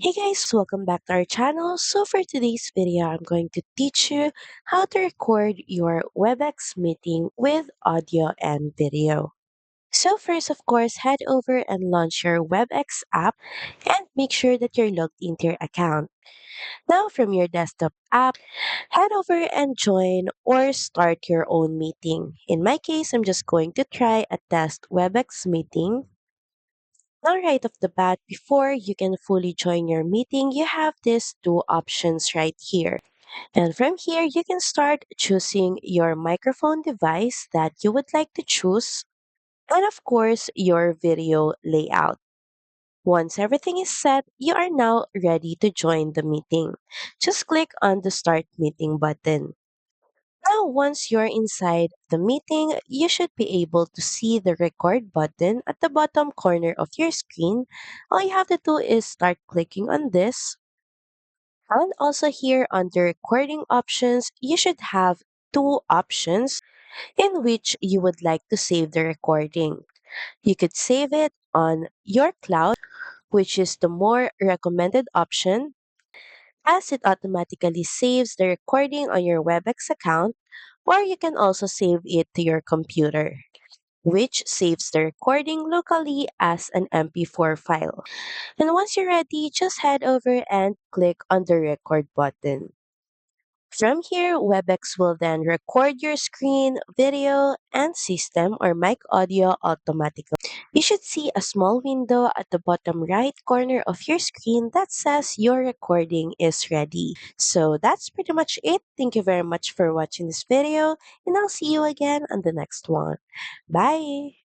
Hey guys, welcome back to our channel. So for today's video, I'm going to teach you how to record your Webex meeting with audio and video. So first, of course, head over and launch your Webex app and make sure that you're logged into your account. Now from your desktop app, head over and join or start your own meeting. In my case, I'm just going to try a test Webex meeting. Now, right off the bat, before you can fully join your meeting, you have these two options right here. And from here, you can start choosing your microphone device that you would like to choose, and of course, your video layout. Once everything is set, you are now ready to join the meeting. Just click on the Start Meeting button. Now, once you're inside the meeting, you should be able to see the record button at the bottom corner of your screen. All you have to do is start clicking on this. And also here under recording options, you should have two options in which you would like to save the recording. You could save it on your cloud, which is the more recommended option, as it automatically saves the recording on your Webex account, or you can also save it to your computer, which saves the recording locally as an MP4 file. And once you're ready, just head over and click on the record button. From here, Webex will then record your screen, video, and system or mic audio automatically. You should see a small window at the bottom right corner of your screen that says your recording is ready. So that's pretty much it. Thank you very much for watching this video, and I'll see you again on the next one. Bye!